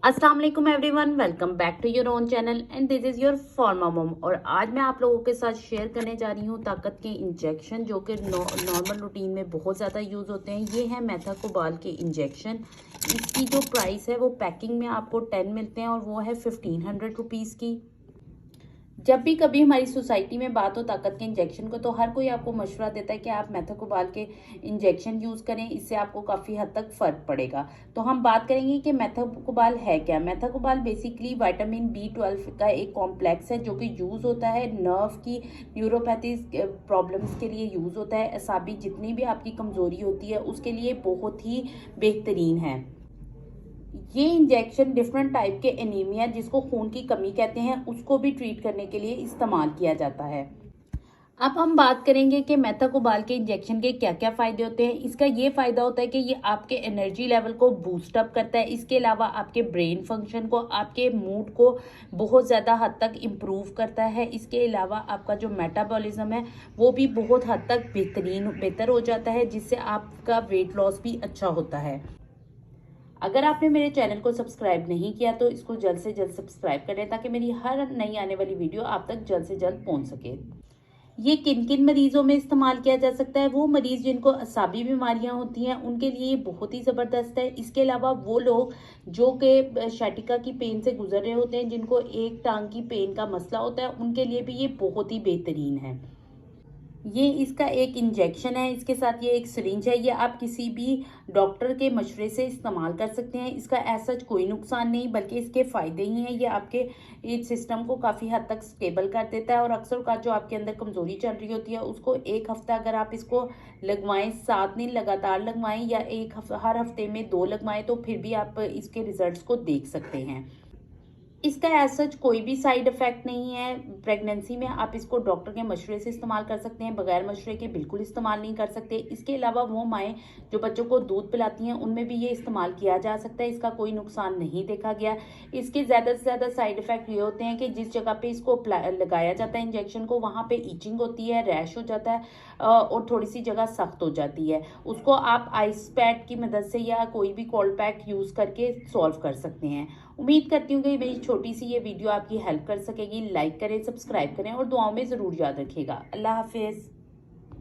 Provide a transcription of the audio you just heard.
अस्सलाम वालेकुम everyone, welcome back to your own channel and this is your pharma mom. और आज मैं आप लोगों के साथ शेयर करने जा रही हूँ ताकत के इंजेक्शन जो कि नॉर्मल रूटीन में बहुत ज़्यादा यूज़ होते हैं। ये है मेथाकोबाल के इंजेक्शन। इसकी जो प्राइस है वो पैकिंग में आपको 10 मिलते हैं और वो है 1500 रुपीज़ की। जब भी कभी हमारी सोसाइटी में बात हो ताकत के इंजेक्शन को, तो हर कोई आपको मशवरा देता है कि आप मेथाकोबाल के इंजेक्शन यूज़ करें, इससे आपको काफ़ी हद तक फ़र्क पड़ेगा। तो हम बात करेंगे कि मेथाकोबाल है क्या। मेथाकोबाल बेसिकली विटामिन B12 का एक कॉम्प्लेक्स है जो कि यूज़ होता है नर्व की न्यूरोपैथी प्रॉब्लम्स के लिए यूज़ होता है। असाबी जितनी भी आपकी कमज़ोरी होती है उसके लिए बहुत ही बेहतरीन है। ये इंजेक्शन डिफरेंट टाइप के एनीमिया जिसको खून की कमी कहते हैं उसको भी ट्रीट करने के लिए इस्तेमाल किया जाता है। अब हम बात करेंगे कि मेथाकोबाल के इंजेक्शन के क्या क्या फ़ायदे होते हैं। इसका ये फ़ायदा होता है कि ये आपके एनर्जी लेवल को बूस्ट अप करता है। इसके अलावा आपके ब्रेन फंक्शन को, आपके मूड को बहुत ज़्यादा हद तक इम्प्रूव करता है। इसके अलावा आपका जो मेटाबॉलिज्म है वो भी बहुत हद तक बेहतर हो जाता है, जिससे आपका वेट लॉस भी अच्छा होता है। अगर आपने मेरे चैनल को सब्सक्राइब नहीं किया तो इसको जल्द से जल्द सब्सक्राइब करें ताकि मेरी हर नई आने वाली वीडियो आप तक जल्द से जल्द पहुंच सके। ये किन किन मरीजों में इस्तेमाल किया जा सकता है। वो मरीज जिनको असाबी बीमारियां होती हैं उनके लिए ये बहुत ही ज़बरदस्त है। इसके अलावा वो लोग जो कि शैटिका की पेन से गुजर रहे होते हैं, जिनको एक टांग की पेन का मसला होता है, उनके लिए भी ये बहुत ही बेहतरीन है। ये इसका एक इंजेक्शन है, इसके साथ ये एक सिरिंज है। ये आप किसी भी डॉक्टर के मशवरे से इस्तेमाल कर सकते हैं। इसका ऐसा कोई नुकसान नहीं बल्कि इसके फ़ायदे ही हैं। ये आपके इस सिस्टम को काफ़ी हद तक स्टेबल कर देता है और अक्सर का जो आपके अंदर कमज़ोरी चल रही होती है उसको एक हफ्ता अगर आप इसको लगवाएं, 7 दिन लगातार लगवाएं या हर हफ्ते में 2 लगवाएं, तो फिर भी आप इसके रिजल्ट्स को देख सकते हैं। इसका एज सच कोई भी साइड इफेक्ट नहीं है। प्रेगनेंसी में आप इसको डॉक्टर के मशवरे से इस्तेमाल कर सकते हैं, बगैर मशवरे के बिल्कुल इस्तेमाल नहीं कर सकते। इसके अलावा वो माएँ जो बच्चों को दूध पिलाती हैं उनमें भी ये इस्तेमाल किया जा सकता है। इसका कोई नुकसान नहीं देखा गया। इसके ज़्यादा से ज़्यादा साइड इफेक्ट ये होते हैं कि जिस जगह पे इसको लगाया जाता है इंजेक्शन को, वहाँ पे ईचिंग होती है, रैश हो जाता है और थोड़ी सी जगह सख्त हो जाती है। उसको आप आइस पैड की मदद से या कोई भी कोल्ड पैक यूज़ करके सॉल्व कर सकते हैं। उम्मीद करती हूँ कि मेरी छोटी सी ये वीडियो आपकी हेल्प कर सकेगी। लाइक करें, सब्सक्राइब करें और दुआओं में ज़रूर याद रखिएगा। अल्लाह हाफिज़।